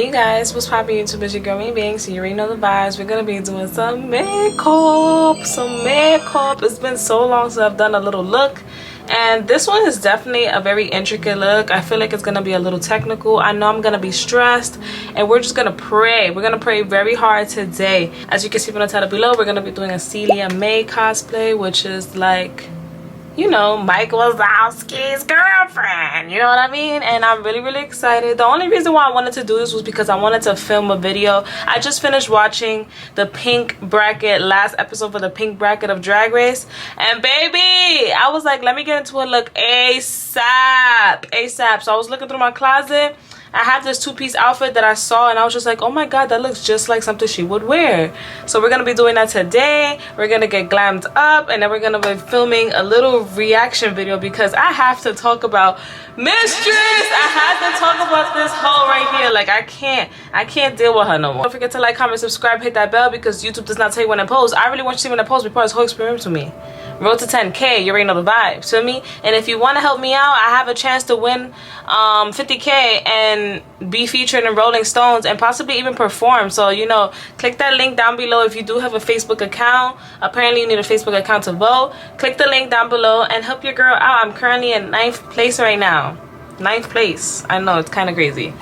Hey guys, what's poppin' YouTube? It's your girl Banks. You already know the vibes. We're gonna be doing some makeup. It's been so long since I've done a little look, and this one is definitely a very intricate look. I feel like it's gonna be a little technical. I know I'm gonna be stressed, and we're just gonna pray. We're gonna pray very hard today. As you can see from the title below, we're gonna be doing a Celia May cosplay, which is like, you know, Mike Wazowski's girlfriend, you know what I mean? And I'm really excited. The only reason why I wanted to do this was because I wanted to film a video. I just finished watching the pink bracket, last episode for the pink bracket of Drag Race, and baby, I was like, let me get into a look ASAP. So I was looking through my closet. I have this two-piece outfit that I saw, and I was just like, oh my god, that looks just like something she would wear. So we're gonna be doing that today. We're gonna get glammed up, and then we're gonna be filming a little reaction video because I have to talk about Mistress. I have to talk about this hoe right here. Like, I can't deal with her no more. Don't forget to like, comment, subscribe, hit that bell because YouTube does not tell you when I post. I really want you to see when I post because this whole experience with me. Road to 10K, you already know the vibes, feel me? And if you want to help me out, I have a chance to win 50K and be featured in Rolling Stones and possibly even perform. So, you know, click that link down below if you do have a Facebook account. Apparently you need a Facebook account to vote. Click the link down below and help your girl out. I'm currently in 9th place right now. 9th place. I know, it's kind of crazy.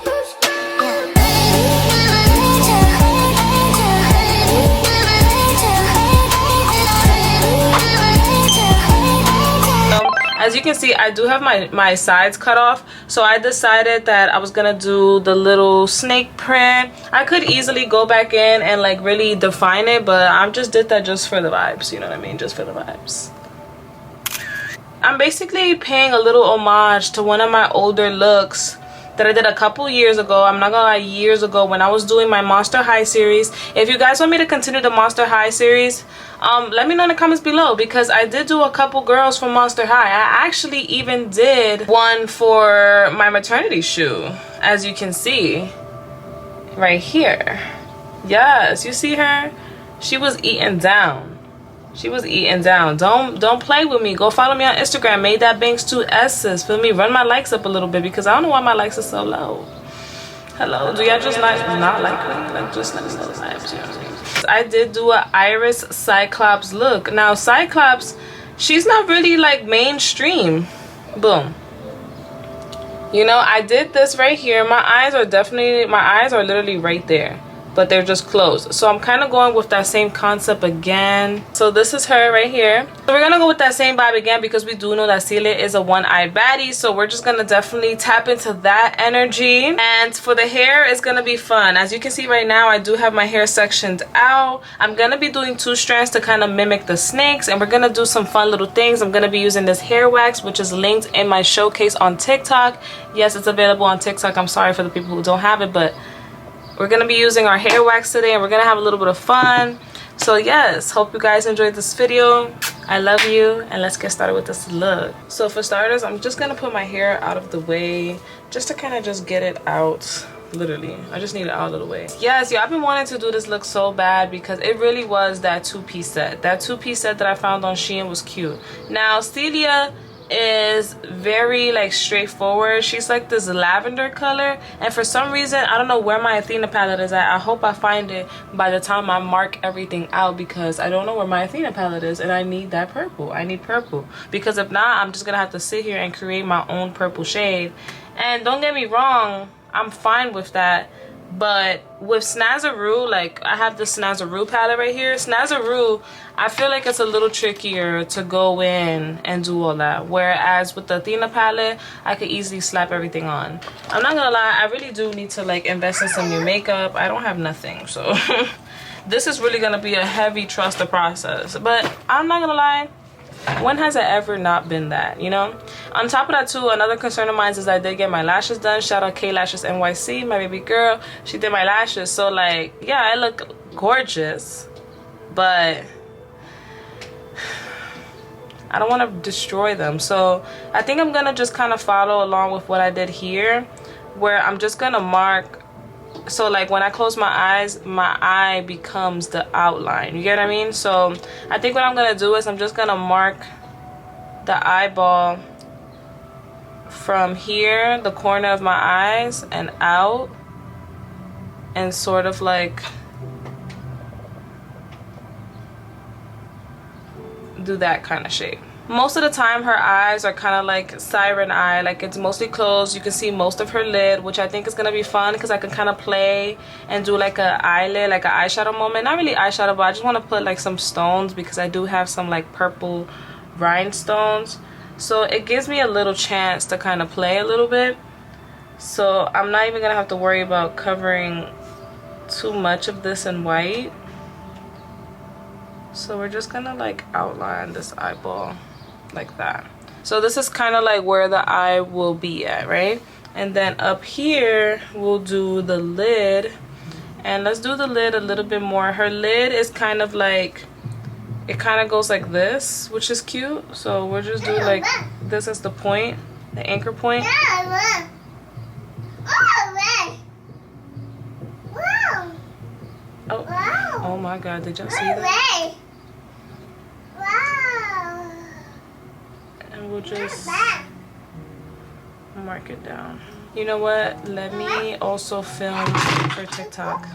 As you can see, I do have my sides cut off, so I decided that I was gonna do the little snake print. I could easily go back in and like really define it, but I just did that just for the vibes, you know what I mean? Just for the vibes. I'm basically paying a little homage to one of my older looks that I did a couple years ago. I'm not gonna lie, years ago when I was doing my Monster High series. If you guys want me to continue the Monster High series, let me know in the comments below because I did do a couple girls from Monster High. I actually even did one for my maternity shoe, as you can see right here. Yes, you see her? She was eaten down. She was eaten down. Don't play with me. Go follow me on Instagram. Made that Banks 2 S's. Feel me? Run my likes up a little bit because I don't know why my likes are so low. Hello. Do y'all just not like me? Like, just let me know the vibes, you know what I mean? I did do a Iris Cyclops look. Now Cyclops, she's not really like mainstream. Boom. You know, I did this right here. My eyes are literally right there, but they're just closed. So I'm kind of going with that same concept again. So this is her right here. So we're gonna go with that same vibe again because we do know that Celia is a one-eyed baddie. So we're just gonna definitely tap into that energy. And for the hair, it's gonna be fun. As you can see right now, I do have my hair sectioned out. I'm gonna be doing 2 strands to kind of mimic the snakes, and we're gonna do some fun little things. I'm gonna be using this hair wax, which is linked in my showcase on TikTok. Yes, it's available on TikTok. I'm sorry for the people who don't have it, but we're gonna be using our hair wax today and we're gonna have a little bit of fun. So yes, hope you guys enjoyed this video. I love you, and let's get started with this look. So for starters, I'm just gonna put my hair out of the way just to kind of just get it out. Literally, I just need it out of the way. Yes, yeah, I've been wanting to do this look so bad because it really was that two-piece set. That two-piece set that I found on Shein was cute. Now Celia is very like straightforward. She's like this lavender color, and for some reason I don't know where my Athena palette is at. I hope I find it by the time I mark everything out because I don't know where my Athena palette is, and I need that purple. I need purple because if not, I'm just gonna have to sit here and create my own purple shade. And don't get me wrong, I'm fine with that. But with Snazaroo, like I have the Snazaroo palette right here. Snazaroo, I feel like it's a little trickier to go in and do all that. Whereas with the Athena palette, I could easily slap everything on. I'm not gonna lie, I really do need to like invest in some new makeup. I don't have nothing, so this is really gonna be a heavy trust the process. But I'm not gonna lie, when has it ever not been that, you know? On top of that too, another concern of mine is I did get my lashes done. Shout out K Lashes NYC, my baby girl. She did my lashes, so like, yeah, I look gorgeous, but I don't want to destroy them. So I think I'm gonna just kind of follow along with what I did here, where I'm just gonna mark. So like when I close my eyes, my eye becomes the outline, you get what I mean? So I think what I'm gonna do is I'm just gonna mark the eyeball from here, the corner of my eyes, and out, and sort of like do that kind of shape. Most of the time her eyes are kind of like siren eye, like it's mostly closed. You can see most of her lid, which I think is gonna be fun because I can kind of play and do like a eyelid, like an eyeshadow moment. Not really eyeshadow, but I just want to put like some stones because I do have some like purple rhinestones, so it gives me a little chance to kind of play a little bit. So I'm not even gonna have to worry about covering too much of this in white. So we're just gonna like outline this eyeball like that. So this is kind of like where the eye will be at, right? And then up here we'll do the lid, and let's do the lid a little bit more. Her lid is kind of like, it kind of goes like this, which is cute. So we'll just do like this as the point, the anchor point. Oh, oh my God, did y'all see that? And we'll just mark it down. You know what? Let me also film for TikTok.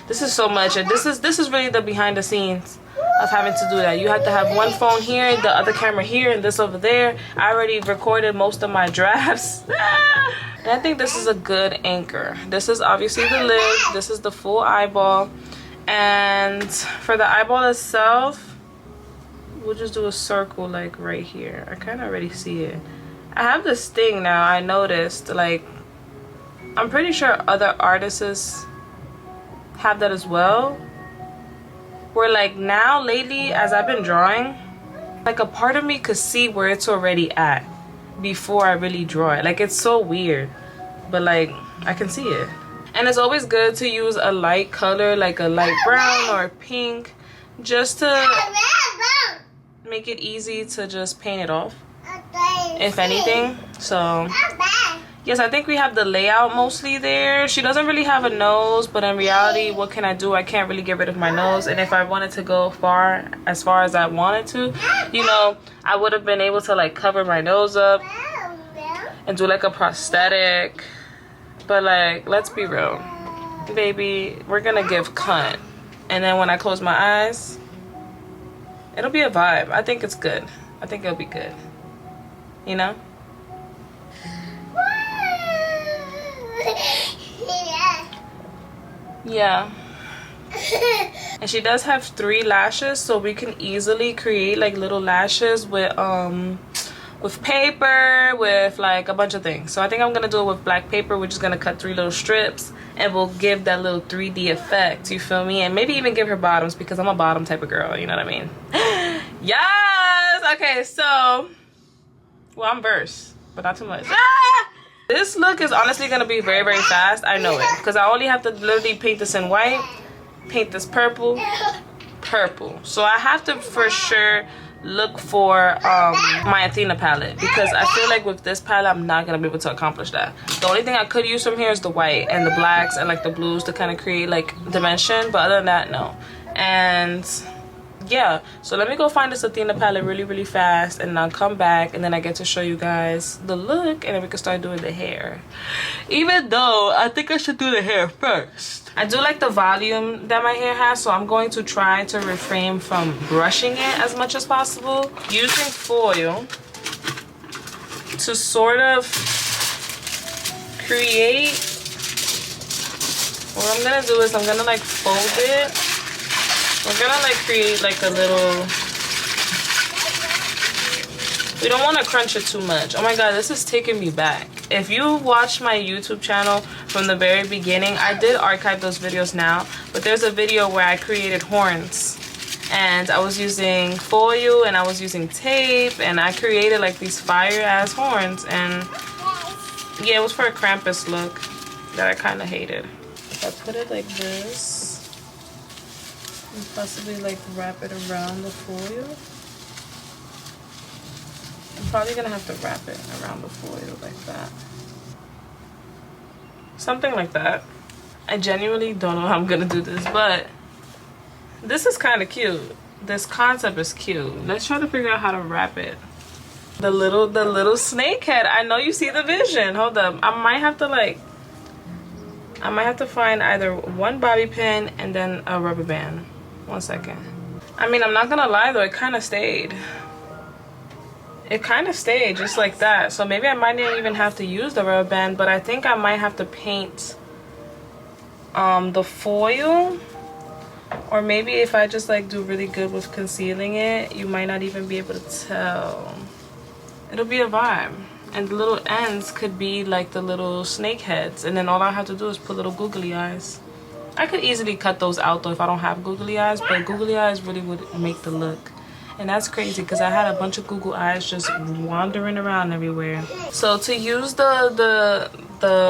This is so much, and this is really the behind the scenes of having to do that. You have to have one phone here, the other camera here, and this over there. I already recorded most of my drafts. And I think this is a good anchor. This is obviously the lid. This is the full eyeball. And for the eyeball itself, we'll just do a circle like right here. I kind of already see it. I have this thing now, I noticed, like, I'm pretty sure other artists have that as well, where like now lately as I've been drawing, like a part of me could see where it's already at before I really draw it. Like, it's so weird, but like I can see it. And it's always good to use a light color, like a light brown or pink, just to make it easy to just paint it off, if anything. So yes, I think we have the layout mostly there. She doesn't really have a nose, but in reality, what can I do? I can't really get rid of my nose. And if I wanted to go as far as I wanted to, you know, I would have been able to like cover my nose up and do like a prosthetic. But like, let's be real, baby, we're gonna give cunt. And then when I close my eyes, it'll be a vibe. I think it's good. I think it'll be good, you know? Yeah. And she does have 3 lashes, so we can easily create like little lashes with paper, with like a bunch of things. So I think I'm gonna do it with black paper. We're just gonna cut 3 little strips and we'll give that little 3D effect, you feel me? And maybe even give her bottoms, because I'm a bottom type of girl, you know what I mean? Yes. Okay, so, well, I'm versed, but not too much. This look is honestly gonna be very, very fast. I know it, because I only have to literally paint this in white, paint this purple. So I have to for sure look for my Athena palette, because I feel like with this palette I'm not gonna be able to accomplish that. The only thing I could use from here is the white and the blacks and like the blues to kind of create like dimension, but other than that, no. And yeah, so let me go find this Athena palette really, really fast, and I'll come back and then I get to show you guys the look, and then we can start doing the hair. Even though I think I should do the hair first. I do like the volume that my hair has, so I'm going to try to refrain from brushing it as much as possible, using foil to sort of create. What I'm gonna do is I'm gonna like fold it. We're gonna like create like a little, we don't want to crunch it too much. Oh my God, this is taking me back. If you watch my YouTube channel from the very beginning, I did archive those videos now, but there's a video where I created horns, and I was using foil and I was using tape, and I created like these fire ass horns. And yeah, it was for a Krampus look that I kind of hated. If I put it like this and possibly like wrap it around the foil, I'm probably gonna have to wrap it around the foil like that. Something like that. I genuinely don't know how I'm gonna do this, but this is kind of cute. This concept is cute. Let's try to figure out how to wrap it. The little snake head. I know you see the vision. Hold up. I might have to like I might have to find either one bobby pin and then a rubber band. 1 second. I mean, I'm not gonna lie though, it kind of stayed. It kind of stayed just like that. So maybe I might not even have to use the rubber band, but I think I might have to paint the foil. Or maybe if I just like do really good with concealing it, you might not even be able to tell. It'll be a vibe. And the little ends could be like the little snake heads, and then all I have to do is put little googly eyes. I could easily cut those out though if I don't have googly eyes, but googly eyes really would make the look. And that's crazy because I had a bunch of Google eyes just wandering around everywhere. So to use the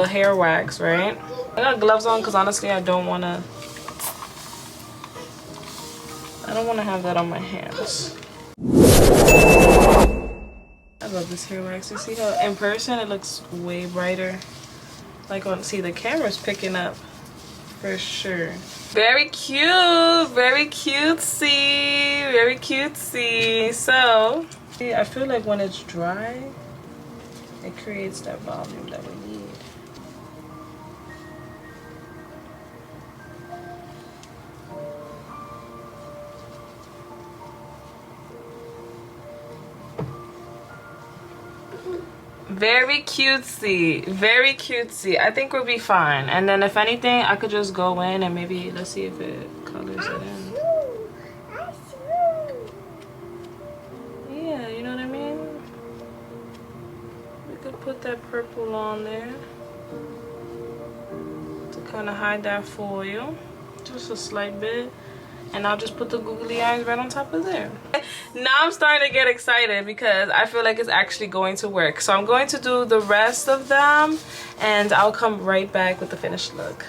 hair wax, right? I got gloves on because honestly I don't want to have that on my hands. I love this hair wax. You see how in person it looks way brighter. Like on, see, the camera's picking up for sure. Very cute, very cutesy, very cutesy. So I feel like when it's dry, it creates that volume that we need. Very cutesy, very cutesy. I think we'll be fine. And then if anything, I could just go in and maybe, let's see if it colors it in. Yeah, you know what I mean? We could put that purple on there to kind of hide that foil, just a slight bit. And I'll just put the googly eyes right on top of there. Now I'm starting to get excited because I feel like it's actually going to work. So I'm going to do the rest of them and I'll come right back with the finished look.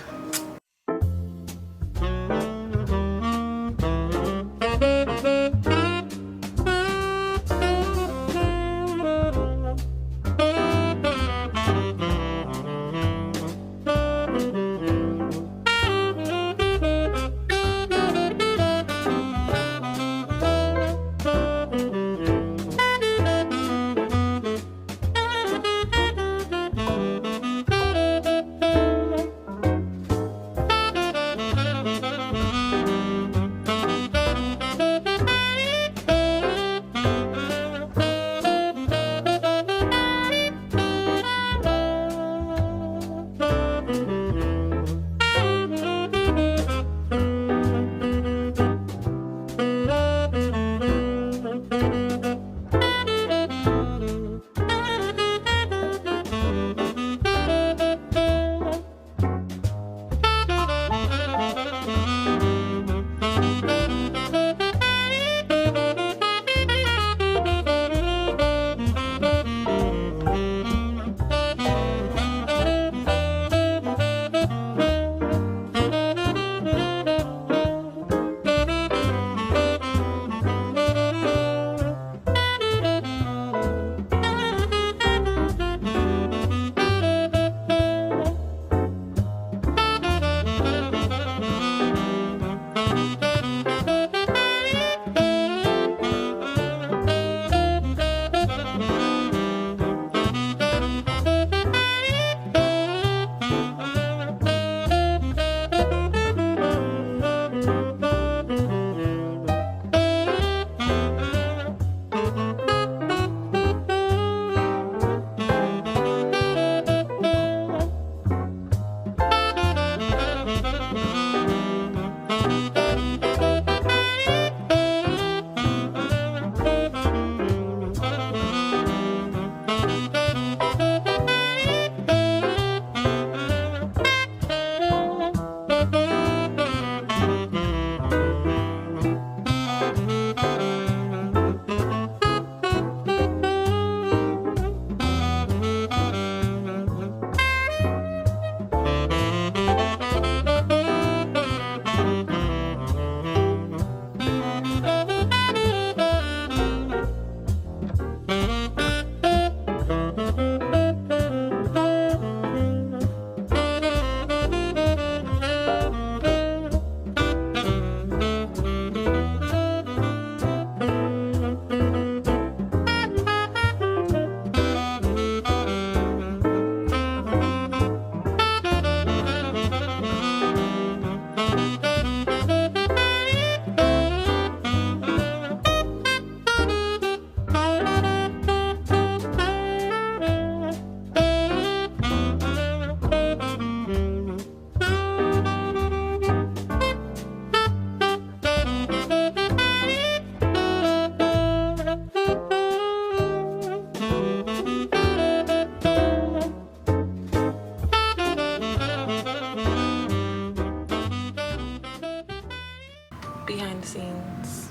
behind the scenes.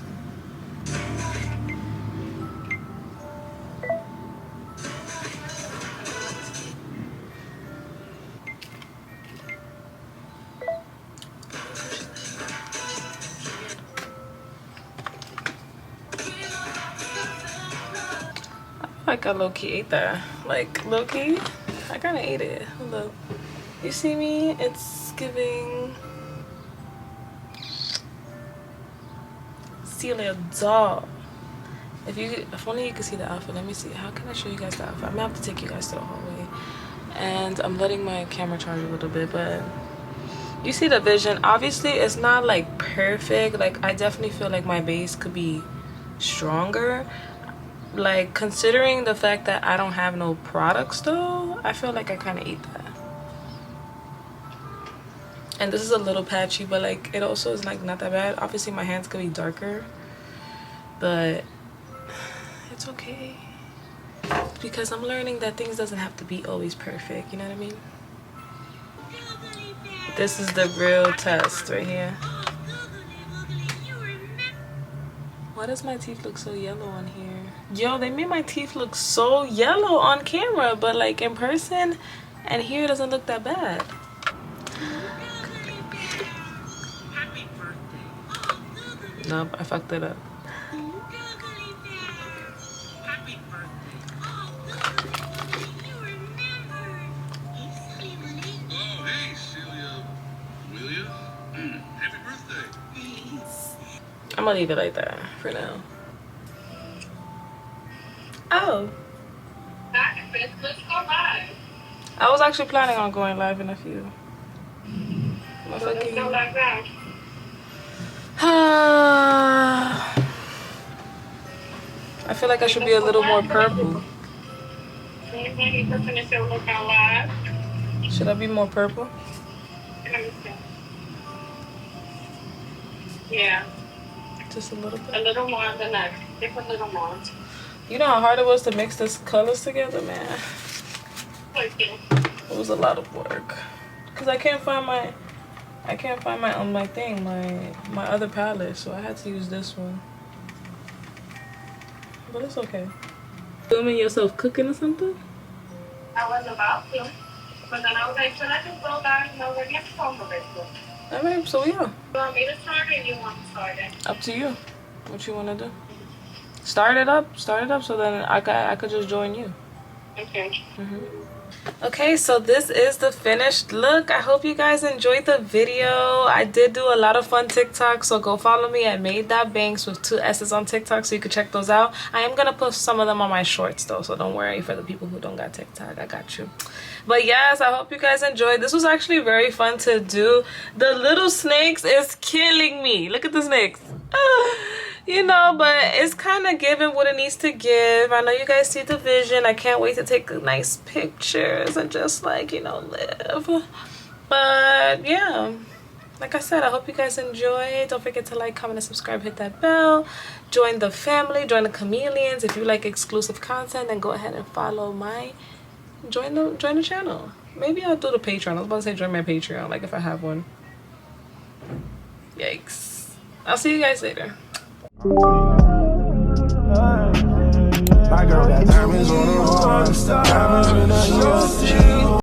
Like I low-key ate that. Like low-key, I kind of ate it. Hold up. You see me? It's giving Celia doll. If only you could see the outfit. Let me see. How can I show you guys the outfit? I'm gonna have to take you guys to the hallway. And I'm letting my camera charge a little bit, but you see the vision. Obviously, it's not like perfect. Like I definitely feel like my base could be stronger. Like considering the fact that I don't have no products though, I feel like I kind of ate that. And this is a little patchy, but like it also is like not that bad. Obviously my hands could be darker, but it's okay because I'm learning that things doesn't have to be always perfect, you know what I mean? This is the real test right here. Why does my teeth look so yellow on here? Yo, they made my teeth look so yellow on camera, but like in person and here it doesn't look that bad. Nope, I fucked it up. Oh, hey, Celia. Amelia? Happy birthday. I'm gonna leave it like that for now. Oh. Let's go live. I was actually planning on going live in a few. Let's go live now. I feel like I should be a little more purple. Should I be more purple? Yeah. Just a little bit? A little more than that. Just a little more. You know how hard it was to mix this colors together, man? Okay. It was a lot of work. Cause I can't find my my thing, my other palette, so I had to use this one. But it's okay. Filming yourself cooking or something? I was about to. But then I was like, should I just go back and over get home a bit? Alright, so yeah. You want me to start or you want to start it? Up to you. What you wanna do? Start it up so then I could just join you. Okay. Okay, so this is the finished look. I hope you guys enjoyed the video. I did do a lot of fun TikToks, so go follow me at made.banks with 2 S's on TikTok so you can check those out. I am gonna post some of them on my shorts though, so don't worry for the people who don't got TikTok. I got you. But yes, I hope you guys enjoyed. This was actually very fun to do. The little snakes is killing me. Look at the snakes. You know, but it's kind of giving what it needs to give. I know you guys see the vision. I can't wait to take nice pictures and just like, you know, live. But yeah, like I said, I hope you guys enjoy. Don't forget to like, comment, and subscribe. Hit that bell. Join the family. Join the chameleons. If you like exclusive content, then go ahead and follow my join the channel. Maybe I'll do the Patreon. I was about to say join my Patreon, like if I have one. Yikes. I'll see you guys later. My girl got diamonds on her heart, diamonds in her ears.